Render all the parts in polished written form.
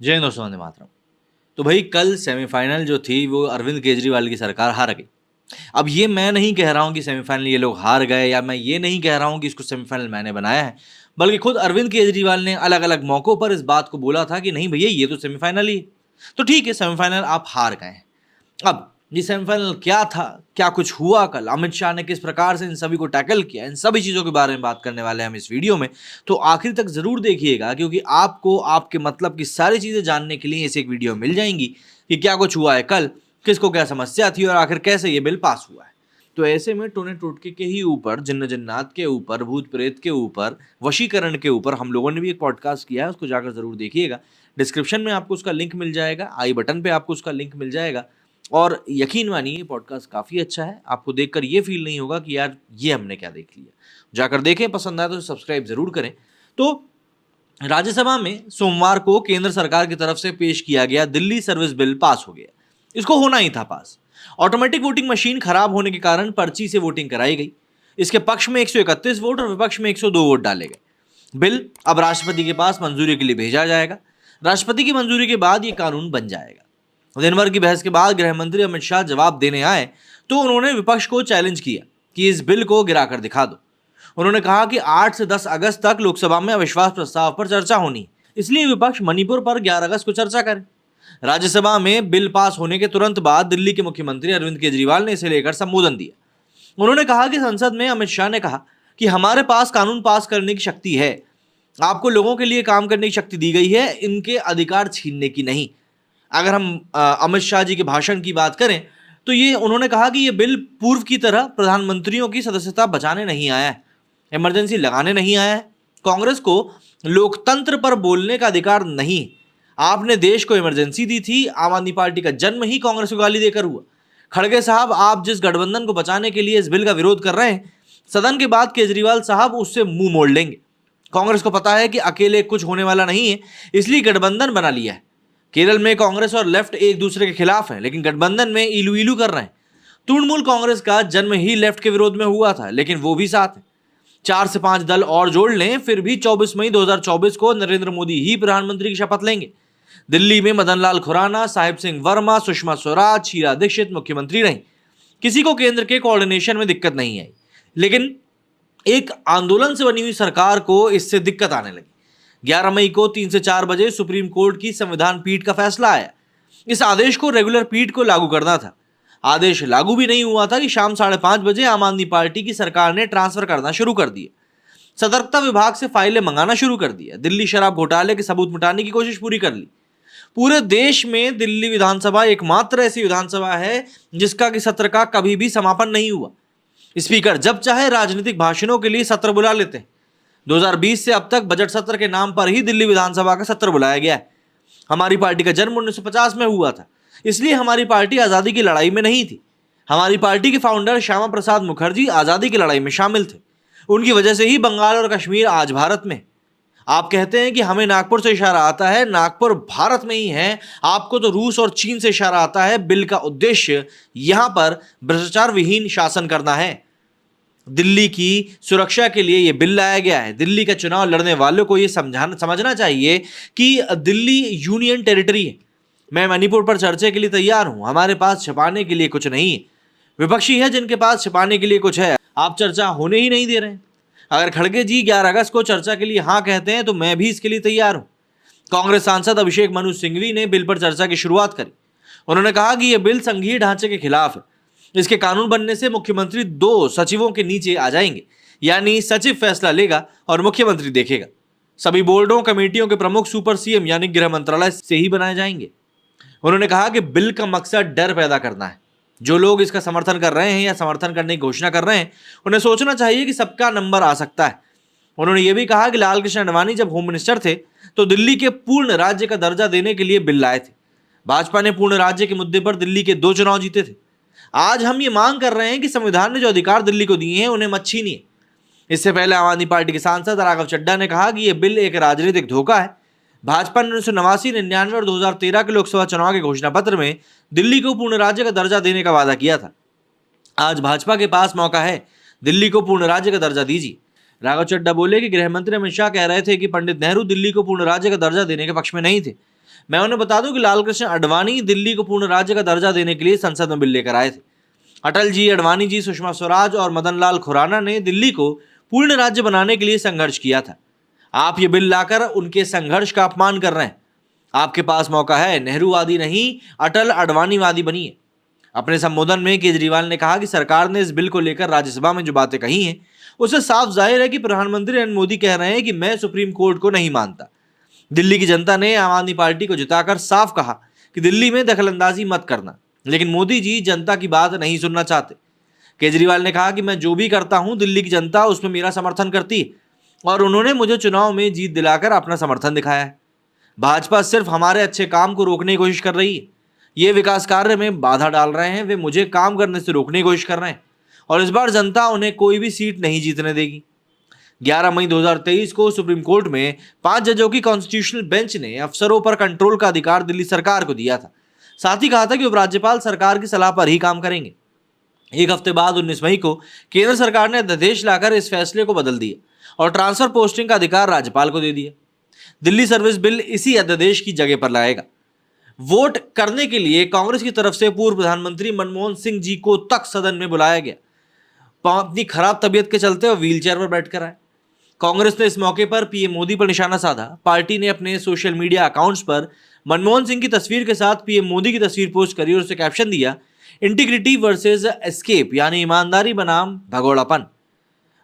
जय हिंद दोस्तों, वंदे मातरम। तो भाई कल सेमीफाइनल जो थी वो अरविंद केजरीवाल की सरकार हार गई। अब ये मैं नहीं कह रहा हूँ कि सेमीफाइनल ये लोग हार गए, या मैं ये नहीं कह रहा हूँ कि इसको सेमीफाइनल मैंने बनाया है, बल्कि खुद अरविंद केजरीवाल ने अलग अलग मौकों पर इस बात को बोला था कि नहीं भैया ये तो सेमीफाइनल ही है। तो ठीक है, सेमीफाइनल आप हार गए हैं। अब ये सेमीफाइनल क्या था, क्या कुछ हुआ, कल अमित शाह ने किस प्रकार से इन सभी को टैकल किया, इन सभी चीज़ों के बारे में बात करने वाले हैं हम इस वीडियो में। तो आखिर तक ज़रूर देखिएगा, क्योंकि आपको आपके मतलब की सारी चीज़ें जानने के लिए इस एक वीडियो मिल जाएंगी कि क्या कुछ हुआ है कल, किसको क्या समस्या थी और आखिर कैसे ये बिल पास हुआ है। तो ऐसे में टोने टोटके के ही ऊपर, जिन्न जन्नात के ऊपर, भूत प्रेत के ऊपर, वशीकरण के ऊपर हम लोगों ने भी एक पॉडकास्ट किया है, उसको जाकर ज़रूर देखिएगा। डिस्क्रिप्शन में आपको उसका लिंक मिल जाएगा, आई बटन पे आपको उसका लिंक मिल जाएगा। और यकीन मानिए ये पॉडकास्ट काफ़ी अच्छा है, आपको देखकर ये फील नहीं होगा कि यार ये हमने क्या देख लिया। जाकर देखें, पसंद आए तो सब्सक्राइब ज़रूर करें। तो राज्यसभा में सोमवार को केंद्र सरकार की तरफ से पेश किया गया दिल्ली सर्विस बिल पास हो गया। इसको होना ही था पास। ऑटोमेटिक वोटिंग मशीन खराब होने के कारण पर्ची से वोटिंग कराई गई। इसके पक्ष में 131 वोट और विपक्ष में 102 वोट डाले गए। बिल अब राष्ट्रपति के पास मंजूरी के लिए भेजा जाएगा। राष्ट्रपति की मंजूरी के बाद ये कानून बन जाएगा। दिन भर की बहस के बाद गृह मंत्री अमित शाह जवाब देने आए तो उन्होंने विपक्ष को चैलेंज किया कि इस बिल को गिराकर दिखा दो। उन्होंने कहा कि 8 से 10 अगस्त तक लोकसभा में अविश्वास प्रस्ताव पर चर्चा होनी है, इसलिए विपक्ष मणिपुर पर 11 अगस्त को चर्चा करे। राज्यसभा में बिल पास होने के तुरंत बाद दिल्ली के मुख्यमंत्री अरविंद केजरीवाल ने इसे लेकर संबोधन दिया। उन्होंने कहा कि संसद में अमित शाह ने कहा कि हमारे पास कानून पास करने की शक्ति है, आपको लोगों के लिए काम करने की शक्ति दी गई है, इनके अधिकार छीनने की नहीं। अगर हम अमित शाह जी के भाषण की बात करें तो ये उन्होंने कहा कि ये बिल पूर्व की तरह प्रधानमंत्रियों की सदस्यता बचाने नहीं आया है, इमरजेंसी लगाने नहीं आया है। कांग्रेस को लोकतंत्र पर बोलने का अधिकार नहीं। आपने देश को इमरजेंसी दी थी। आम आदमी पार्टी का जन्म ही कांग्रेस को गाली देकर हुआ। खड़गे साहब, आप जिस गठबंधन को बचाने के लिए इस बिल का विरोध कर रहे हैं, सदन के बाद केजरीवाल साहब उससे मुंह मोड़ लेंगे। कांग्रेस को पता है कि अकेले कुछ होने वाला नहीं है, इसलिए गठबंधन बना लिया है। केरल में कांग्रेस और लेफ्ट एक दूसरे के खिलाफ हैं, लेकिन गठबंधन में इलू इलू कर रहे हैं। तृणमूल कांग्रेस का जन्म ही लेफ्ट के विरोध में हुआ था, लेकिन वो भी साथ है। 4 से 5 दल और जोड़ लें, फिर भी 24 मई 2024 को नरेंद्र मोदी ही प्रधानमंत्री की शपथ लेंगे। दिल्ली में मदन लाल खुराना, साहिब सिंह वर्मा, सुषमा स्वराज, शीला दीक्षित मुख्यमंत्री रहीं। किसी को केंद्र के कोऑर्डिनेशन में दिक्कत नहीं आई, लेकिन एक आंदोलन से बनी हुई सरकार को इससे दिक्कत आने लगी। 11 मई को 3 से 4 बजे सुप्रीम कोर्ट की संविधान पीठ का फैसला आया। इस आदेश को रेगुलर पीठ को लागू करना था। आदेश लागू भी नहीं हुआ था कि शाम 5:30 बजे आम आदमी पार्टी की सरकार ने ट्रांसफर करना शुरू कर दिया। सतर्कता विभाग से फाइलें मंगाना शुरू कर दिया। दिल्ली शराब घोटाले के सबूत मिटाने की कोशिश पूरी कर ली। पूरे देश में दिल्ली विधानसभा एकमात्र ऐसी विधानसभा है जिसका कि सत्र का कभी भी समापन नहीं हुआ। स्पीकर जब चाहे राजनीतिक भाषणों के लिए सत्र बुला लेते हैं। 2020 से अब तक बजट सत्र के नाम पर ही दिल्ली विधानसभा का सत्र बुलाया गया है। हमारी पार्टी का जन्म 1950 में हुआ था, इसलिए हमारी पार्टी आज़ादी की लड़ाई में नहीं थी। हमारी पार्टी के फाउंडर श्यामा प्रसाद मुखर्जी आज़ादी की लड़ाई में शामिल थे। उनकी वजह से ही बंगाल और कश्मीर आज भारत में। आप कहते हैं कि हमें नागपुर से इशारा आता है, नागपुर भारत में ही है। आपको तो रूस और चीन से इशारा आता है। बिल का उद्देश्य यहां पर भ्रष्टाचार विहीन शासन करना है। दिल्ली की सुरक्षा के लिए यह बिल लाया गया है। दिल्ली का चुनाव लड़ने वालों को यह समझना चाहिए कि दिल्ली यूनियन टेरिटरी है। मैं मणिपुर पर चर्चा के लिए तैयार हूं। हमारे पास छिपाने के लिए कुछ नहीं है। विपक्षी है जिनके पास छिपाने के लिए कुछ है। आप चर्चा होने ही नहीं दे रहे हैं। अगर खड़गे जी 11 अगस्त को चर्चा के लिए हाँ कहते हैं तो मैं भी इसके लिए तैयार हूं। कांग्रेस सांसद अभिषेक मनु सिंघवी ने बिल पर चर्चा की शुरुआत करी। उन्होंने कहा कि यह बिल संघीय ढांचे के खिलाफ है। इसके कानून बनने से मुख्यमंत्री 2 सचिवों के नीचे आ जाएंगे, यानी सचिव फैसला लेगा और मुख्यमंत्री देखेगा। सभी बोर्डों कमेटियों के प्रमुख सुपर सीएम यानी गृह मंत्रालय से ही बनाए जाएंगे। उन्होंने कहा कि बिल का मकसद डर पैदा करना है। जो लोग इसका समर्थन कर रहे हैं या समर्थन करने की घोषणा कर रहे हैं, उन्हें सोचना चाहिए कि सबका नंबर आ सकता है। उन्होंने यह भी कहा कि लाल कृष्ण आडवाणी जब होम मिनिस्टर थे तो दिल्ली के पूर्ण राज्य का दर्जा देने के लिए बिल लाए थे। भाजपा ने पूर्ण राज्य के मुद्दे पर दिल्ली के 2 चुनाव जीते थे। आज हम ये मांग कर रहे हैं कि संविधान ने जो अधिकार दिल्ली को दिए हैं उन्हें मत छीनिए। इससे पहले आम आदमी पार्टी के सांसद राघव चड्ढा ने कहा कि यह बिल एक राजनीतिक धोखा है। भाजपा ने 1989, 99 और 2013 के लोकसभा चुनाव के घोषणा पत्र में दिल्ली को पूर्ण राज्य का दर्जा देने का वादा किया था। आज भाजपा के पास मौका है, दिल्ली को पूर्ण राज्य का दर्जा दीजिए। राघव चड्ढा बोले कि गृह मंत्री अमित शाह कह रहे थे कि पंडित नेहरू दिल्ली को पूर्ण राज्य का दर्जा देने के पक्ष में नहीं थे। मैं उन्हें बता दूं कि लालकृष्ण आडवाणी दिल्ली को पूर्ण राज्य का दर्जा देने के लिए संसद में बिल लेकर आए थे। अटल जी, आडवाणी जी, सुषमा स्वराज और मदन लाल खुराना ने दिल्ली को पूर्ण राज्य बनाने के लिए संघर्ष किया था। आप ये बिल लाकर उनके संघर्ष का अपमान कर रहे हैं। आपके पास मौका है, नेहरूवादी नहीं अटल आडवाणीवादी बनिए। अपने संबोधन में केजरीवाल ने कहा कि सरकार ने इस बिल को लेकर राज्यसभा में जो बातें कही हैं उससे साफ जाहिर है कि प्रधानमंत्री नरेंद्र मोदी कह रहे हैं कि मैं सुप्रीम कोर्ट को नहीं मानता। दिल्ली की जनता ने आम आदमी पार्टी को जिताकर साफ कहा कि दिल्ली में दखलंदाजी मत करना, लेकिन मोदी जी जनता की बात नहीं सुनना चाहते। केजरीवाल ने कहा कि मैं जो भी करता हूं दिल्ली की जनता उसमें मेरा समर्थन करती है और उन्होंने मुझे चुनाव में जीत दिलाकर अपना समर्थन दिखाया है। भाजपा सिर्फ हमारे अच्छे काम को रोकने की कोशिश कर रही है। ये विकास कार्य में बाधा डाल रहे हैं, वे मुझे काम करने से रोकने की कोशिश कर रहे हैं और इस बार जनता उन्हें कोई भी सीट नहीं जीतने देगी। 11 मई 2023 को सुप्रीम कोर्ट में 5 जजों की कॉन्स्टिट्यूशनल बेंच ने अफसरों पर कंट्रोल का अधिकार दिल्ली सरकार को दिया था। साथ ही कहा था कि उपराज्यपाल सरकार की सलाह पर ही काम करेंगे। एक हफ्ते बाद 19 मई को केंद्र सरकार ने अध्यादेश लाकर इस फैसले को बदल दिया और ट्रांसफर पोस्टिंग का अधिकार राज्यपाल को दे दिया। दिल्ली सर्विस बिल इसी अध्यादेश की जगह पर लाएगा। वोट करने के लिए कांग्रेस की तरफ से पूर्व प्रधानमंत्री मनमोहन सिंह जी को तक सदन में बुलाया गया। अपनी खराब तबीयत के चलते वो व्हीलचेयर पर बैठकर आए। कांग्रेस ने इस मौके पर पीएम मोदी पर निशाना साधा। पार्टी ने अपने सोशल मीडिया अकाउंट्स पर मनमोहन सिंह की तस्वीर के साथ पीएम मोदी की तस्वीर पोस्ट करी और उसे कैप्शन दिया, इंटीग्रिटी वर्सेस एस्केप, यानी ईमानदारी बनाम भगोड़ापन।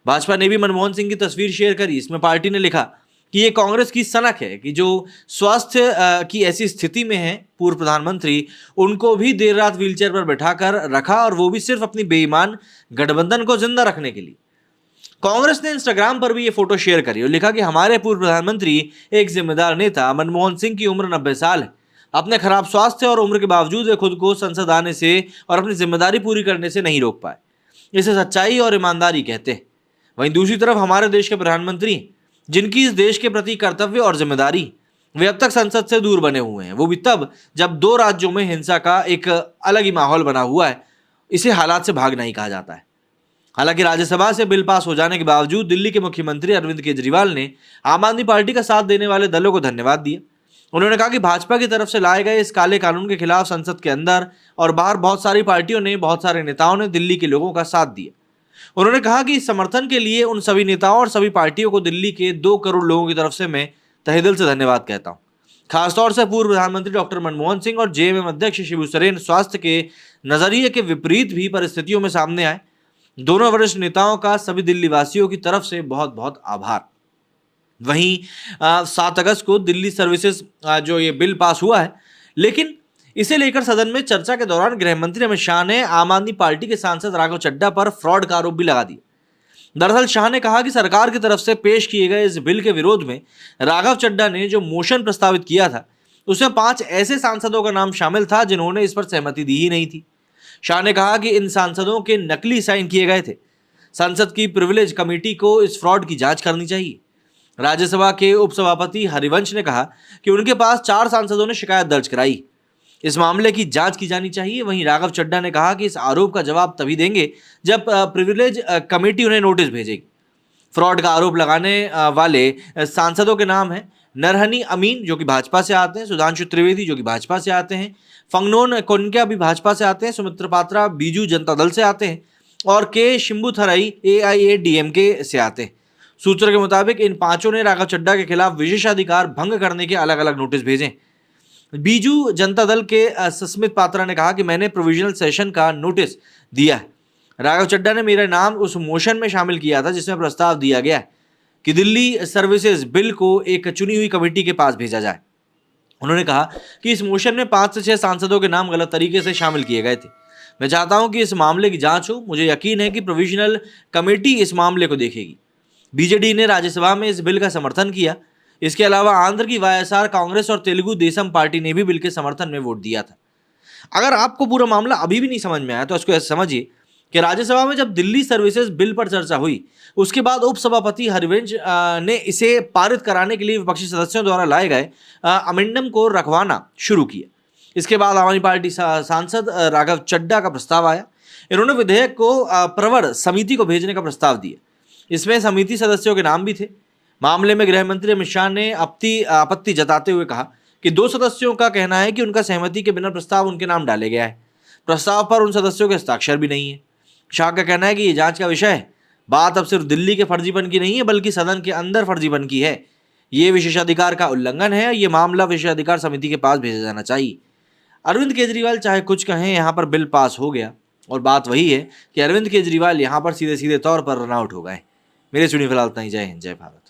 भाजपा ने भी मनमोहन सिंह की तस्वीर शेयर करी। इसमें पार्टी ने लिखा कि ये कांग्रेस की सनक है कि जो स्वास्थ्य की ऐसी स्थिति में है, पूर्व प्रधानमंत्री उनको भी देर रात व्हीलचेयर पर बैठाकर रखा और वो भी सिर्फ अपनी बेईमान गठबंधन को जिंदा रखने के लिए। कांग्रेस ने इंस्टाग्राम पर भी ये फोटो शेयर करी और लिखा कि हमारे पूर्व प्रधानमंत्री एक जिम्मेदार नेता मनमोहन सिंह की उम्र 90 साल है। अपने खराब स्वास्थ्य और उम्र के बावजूद वे खुद को संसद आने से और अपनी जिम्मेदारी पूरी करने से नहीं रोक पाए। इसे सच्चाई और ईमानदारी कहते हैं। वहीं दूसरी तरफ हमारे देश के प्रधानमंत्री, जिनकी इस देश के प्रति कर्तव्य और जिम्मेदारी, वे अब तक संसद से दूर बने हुए हैं। वो भी तब जब 2 राज्यों में हिंसा का एक अलग ही माहौल बना हुआ है। इसे हालात से भागना ही कहा जाता है। हालांकि राज्यसभा से बिल पास हो जाने के बावजूद दिल्ली के मुख्यमंत्री अरविंद केजरीवाल ने आम आदमी पार्टी का साथ देने वाले दलों को धन्यवाद दिया। उन्होंने कहा कि भाजपा की तरफ से लाए गए इस काले कानून के खिलाफ संसद के अंदर और बाहर बहुत सारी पार्टियों ने, बहुत सारे नेताओं ने दिल्ली के लोगों का साथ दिया। उन्होंने कहा कि इस समर्थन के लिए उन सभी नेताओं और सभी पार्टियों को दिल्ली के 2 करोड़ लोगों की तरफ से मैं तहे दिल से धन्यवाद कहता हूं। खासतौर से पूर्व प्रधानमंत्री डॉक्टर मनमोहन सिंह और जेएमएम अध्यक्ष शिबू सोरेन स्वास्थ्य के नजरिए के विपरीत भी परिस्थितियों में सामने आए। दोनों वरिष्ठ नेताओं का सभी दिल्ली वासियों की तरफ से बहुत बहुत आभार। वहीं 7 अगस्त को दिल्ली सर्विसेज जो ये बिल पास हुआ है, लेकिन इसे लेकर सदन में चर्चा के दौरान गृह मंत्री अमित शाह ने आम आदमी पार्टी के सांसद राघव चड्ढा पर फ्रॉड का आरोप भी लगा दिया। दरअसल शाह ने कहा कि सरकार की तरफ से पेश किए गए इस बिल के विरोध में राघव चड्ढा ने जो मोशन प्रस्तावित किया था उसमें 5 ऐसे सांसदों का नाम शामिल था जिन्होंने इस पर सहमति दी ही नहीं थी। शाह ने कहा कि इन सांसदों के नकली साइन किए गए थे। संसद की प्रिविलेज कमेटी को इस फ्रॉड की जांच करनी चाहिए। राज्यसभा के उपसभापति हरिवंश ने कहा कि उनके पास 4 सांसदों ने शिकायत दर्ज कराई। इस मामले की जांच की जानी चाहिए। वहीं राघव चड्ढा ने कहा कि इस आरोप का जवाब तभी देंगे जब प्रिविलेज कमेटी उन्हें नोटिस भेजेगी। फ्रॉड का आरोप लगाने वाले सांसदों के नाम हैं नरहनी अमीन जो कि भाजपा से आते हैं, सुधांशु त्रिवेदी जो कि भाजपा से आते हैं, फंगनोन कोन्या भी भाजपा से आते हैं, सुमित्रा पात्रा बीजू जनता दल से आते हैं और के शिंबुथराई AIADMK से आते हैं। सूत्रों के मुताबिक इन 5 ने राघव चड्ढा के खिलाफ विशेषाधिकार भंग करने के अलग अलग नोटिस भेजे। बीजू जनता दल के सस्मित पात्रा ने कहा कि मैंने प्रोविजनल सेशन का नोटिस दिया है। राघव चड्ढा ने मेरा नाम उस मोशन में शामिल किया था जिसमें प्रस्ताव दिया गया है कि दिल्ली सर्विसेज बिल को एक चुनी हुई कमेटी के पास भेजा जाए। उन्होंने कहा कि इस मोशन में 5 से 6 सांसदों के नाम गलत तरीके से शामिल किए गए थे। मैं चाहता हूं कि इस मामले की जांच हो। मुझे यकीन है कि प्रोविजनल कमेटी इस मामले को देखेगी। बीजेडी ने राज्यसभा में इस बिल का समर्थन किया। इसके अलावा आंध्र की YSR कांग्रेस और तेलुगु देशम पार्टी ने भी बिल के समर्थन में वोट दिया था। अगर आपको पूरा मामला अभी भी नहीं समझ में आया तो इसको ऐसे समझिए कि राज्यसभा में जब दिल्ली सर्विसेज बिल पर चर्चा हुई उसके बाद उपसभापति हरिवंश ने इसे पारित कराने के लिए विपक्षी सदस्यों द्वारा लाए गए अमेंडम को रखवाना शुरू किया। इसके बाद आम आदमी पार्टी सांसद राघव चड्ढा का प्रस्ताव आया। इन्होंने विधेयक को प्रवर समिति को भेजने का प्रस्ताव दिया। इसमें समिति सदस्यों के नाम भी थे। मामले में गृह मंत्री अमित शाह ने आपत्ति जताते हुए कहा कि 2 सदस्यों का कहना है कि उनका सहमति के बिना प्रस्ताव उनके नाम डाले गया है। प्रस्ताव पर उन सदस्यों के हस्ताक्षर भी नहीं है। शाह का कहना है कि ये जांच का विषय है। बात अब सिर्फ दिल्ली के फर्जीपन की नहीं है, बल्कि सदन के अंदर फर्जीपन की है। ये विशेषाधिकार का उल्लंघन है। ये मामला विशेषाधिकार समिति के पास भेजा जाना चाहिए। अरविंद केजरीवाल चाहे कुछ कहें, यहाँ पर बिल पास हो गया और बात वही है कि अरविंद केजरीवाल यहाँ पर सीधे सीधे तौर पर रन आउट हो गए। मेरे सुनी फिलहाल इतना ही। जय हिंद, जय भारत।